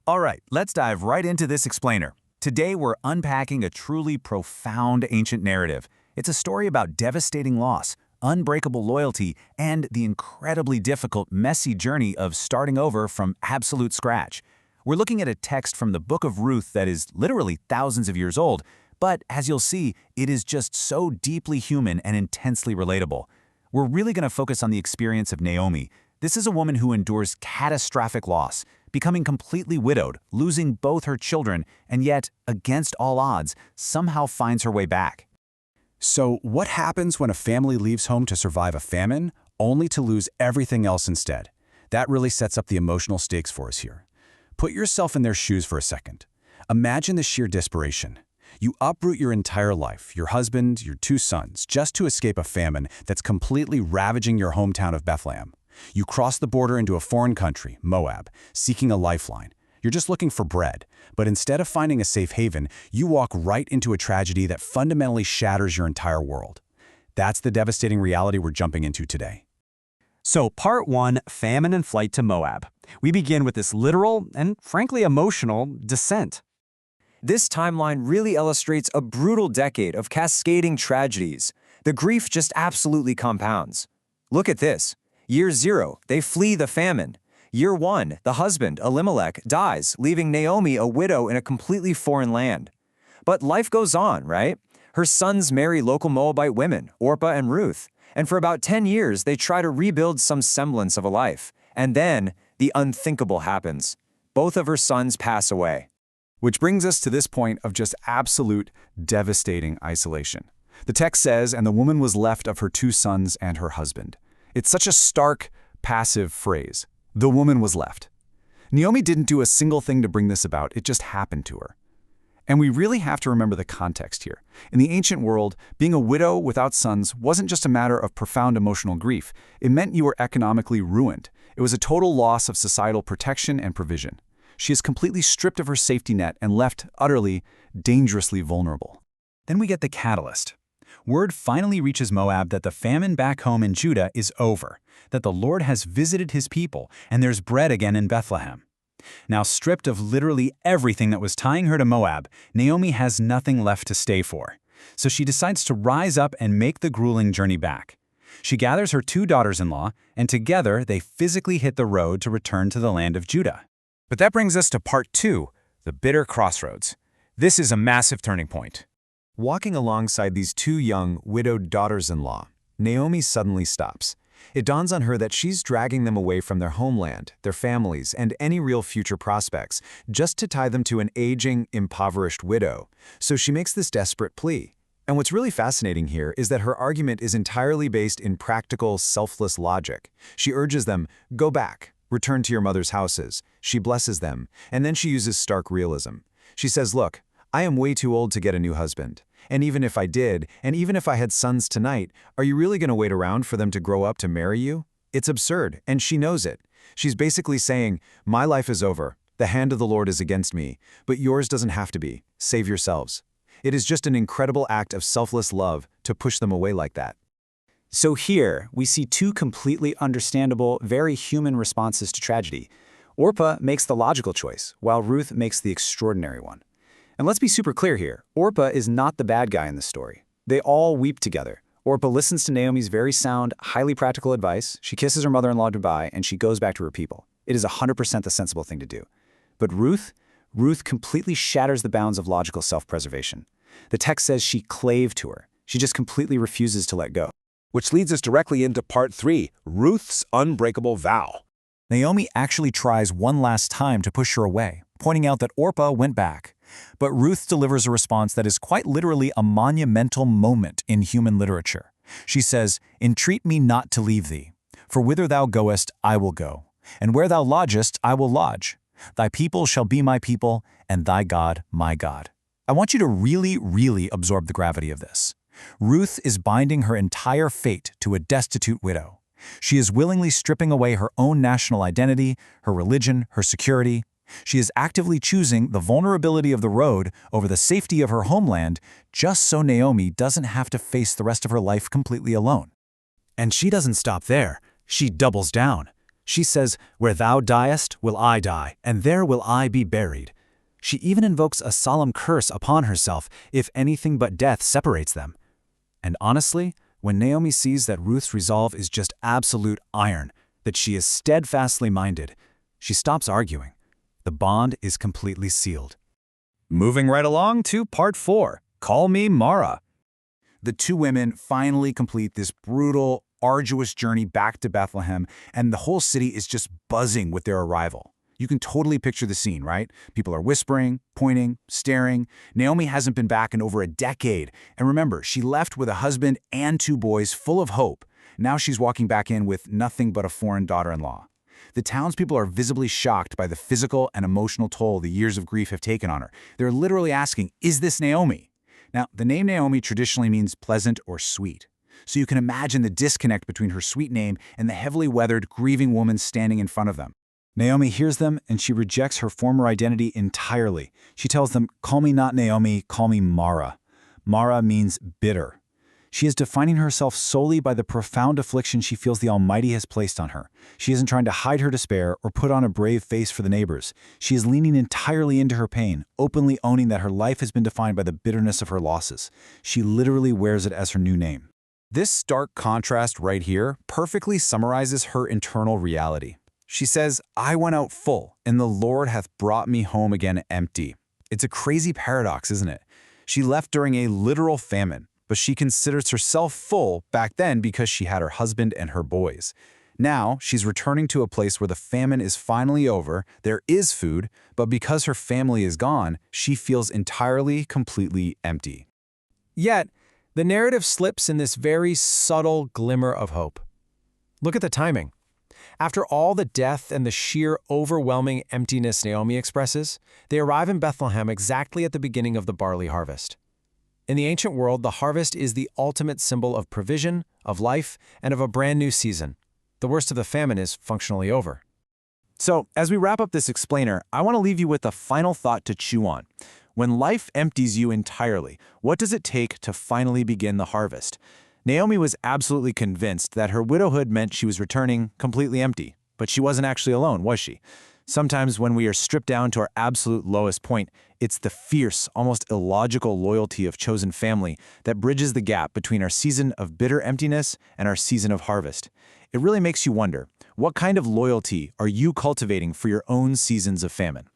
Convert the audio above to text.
All right, let's dive right into this explainer. Today we're unpacking a truly profound ancient narrative. It's a story about devastating loss, unbreakable loyalty, and the incredibly difficult, messy journey of starting over from absolute scratch. We're looking at a text from the book of Ruth that is literally thousands of years old, but as you'll see, it is just so deeply human and intensely relatable. We're really going to focus on the experience of Naomi. This is a woman who endures catastrophic loss, becoming completely widowed, losing both her children, and yet, against all odds, somehow finds her way back. So what happens when a family leaves home to survive a famine, only to lose everything else instead? That really sets up the emotional stakes for us here. Put yourself in their shoes for a second. Imagine the sheer desperation. You uproot your entire life, your husband, your 2 sons, just to escape a famine that's completely ravaging your hometown of Bethlehem. You cross the border into a foreign country, Moab, seeking a lifeline. You're just looking for bread, but instead of finding a safe haven, you walk right into a tragedy that fundamentally shatters your entire world. That's the devastating reality we're jumping into today. So part 1, famine and flight to Moab. We begin with this literal and frankly emotional descent. This timeline really illustrates a brutal decade of cascading tragedies. The grief just absolutely compounds. Look at this. Year 0, they flee the famine. Year 1, the husband, Elimelech, dies, leaving Naomi a widow in a completely foreign land. But life goes on, right? Her sons marry local Moabite women, Orpah and Ruth, and for about 10 years they try to rebuild some semblance of a life. And then, the unthinkable happens. Both of her sons pass away. Which brings us to this point of just absolute, devastating isolation. The text says, "And the woman was left of her 2 sons and her husband." It's such a stark, passive phrase. The woman was left. Naomi didn't do a single thing to bring this about, it just happened to her. And we really have to remember the context here. In the ancient world, being a widow without sons wasn't just a matter of profound emotional grief. It meant you were economically ruined. It was a total loss of societal protection and provision. She is completely stripped of her safety net and left utterly, dangerously vulnerable. Then we get the catalyst. Word finally reaches Moab that the famine back home in Judah is over, that the Lord has visited his people, and there's bread again in Bethlehem. Now stripped of literally everything that was tying her to Moab, Naomi has nothing left to stay for. So she decides to rise up and make the grueling journey back. She gathers her 2 daughters-in-law, and together they physically hit the road to return to the land of Judah. But that brings us to part 2, the bitter crossroads. This is a massive turning point. Walking alongside these 2 young, widowed daughters-in-law, Naomi suddenly stops. It dawns on her that she's dragging them away from their homeland, their families, and any real future prospects, just to tie them to an aging, impoverished widow. So she makes this desperate plea. And what's really fascinating here is that her argument is entirely based in practical, selfless logic. She urges them, go back, return to your mother's houses. She blesses them, and then she uses stark realism. She says, look, I am way too old to get a new husband. And even if I did, and even if I had sons tonight, are you really going to wait around for them to grow up to marry you? It's absurd, and she knows it. She's basically saying, my life is over. The hand of the Lord is against me, but yours doesn't have to be. Save yourselves. It is just an incredible act of selfless love to push them away like that. So here, we see 2 completely understandable, very human responses to tragedy. Orpah makes the logical choice, while Ruth makes the extraordinary one. And let's be super clear here, Orpah is not the bad guy in this story. They all weep together. Orpah listens to Naomi's very sound, highly practical advice, she kisses her mother-in-law goodbye, and she goes back to her people. It is 100% the sensible thing to do. But Ruth completely shatters the bounds of logical self-preservation. The text says she clave to her. She just completely refuses to let go. Which leads us directly into part 3, Ruth's unbreakable vow. Naomi actually tries one last time to push her away, pointing out that Orpah went back. But Ruth delivers a response that is quite literally a monumental moment in human literature. She says, "Entreat me not to leave thee, for whither thou goest I will go, and where thou lodgest I will lodge. Thy people shall be my people, and thy God my God." I want you to really absorb the gravity of this. Ruth is binding her entire fate to a destitute widow. She is willingly stripping away her own national identity, her religion, her security. She is actively choosing the vulnerability of the road over the safety of her homeland just so Naomi doesn't have to face the rest of her life completely alone. And she doesn't stop there. She doubles down. She says, "Where thou diest, will I die, and there will I be buried." She even invokes a solemn curse upon herself if anything but death separates them. And honestly, when Naomi sees that Ruth's resolve is just absolute iron, that she is steadfastly minded, she stops arguing. The bond is completely sealed. Moving right along to part 4, Call Me Mara. The two women finally complete this brutal, arduous journey back to Bethlehem, and the whole city is just buzzing with their arrival. You can totally picture the scene, right? People are whispering, pointing, staring. Naomi hasn't been back in over a decade. And remember, she left with a husband and 2 boys full of hope. Now she's walking back in with nothing but a foreign daughter-in-law. The townspeople are visibly shocked by the physical and emotional toll the years of grief have taken on her. They're literally asking, is this Naomi? Now, the name Naomi traditionally means pleasant or sweet. So you can imagine the disconnect between her sweet name and the heavily weathered, grieving woman standing in front of them. Naomi hears them, and she rejects her former identity entirely. She tells them, "Call me not Naomi, call me Mara." Mara means bitter. She is defining herself solely by the profound affliction she feels the Almighty has placed on her. She isn't trying to hide her despair or put on a brave face for the neighbors. She is leaning entirely into her pain, openly owning that her life has been defined by the bitterness of her losses. She literally wears it as her new name. This stark contrast right here perfectly summarizes her internal reality. She says, "I went out full, and the Lord hath brought me home again empty." It's a crazy paradox, isn't it? She left during a literal famine, but she considers herself full back then because she had her husband and her boys. Now, she's returning to a place where the famine is finally over, there is food, but because her family is gone, she feels entirely, completely empty. Yet, the narrative slips in this very subtle glimmer of hope. Look at the timing. After all the death and the sheer overwhelming emptiness Naomi expresses, they arrive in Bethlehem exactly at the beginning of the barley harvest. In the ancient world, the harvest is the ultimate symbol of provision, of life, and of a brand new season. The worst of the famine is functionally over. So, as we wrap up this explainer, I want to leave you with a final thought to chew on. When life empties you entirely, what does it take to finally begin the harvest? Naomi was absolutely convinced that her widowhood meant she was returning completely empty, but she wasn't actually alone, was she? Sometimes when we are stripped down to our absolute lowest point, it's the fierce, almost illogical loyalty of chosen family that bridges the gap between our season of bitter emptiness and our season of harvest. It really makes you wonder, what kind of loyalty are you cultivating for your own seasons of famine?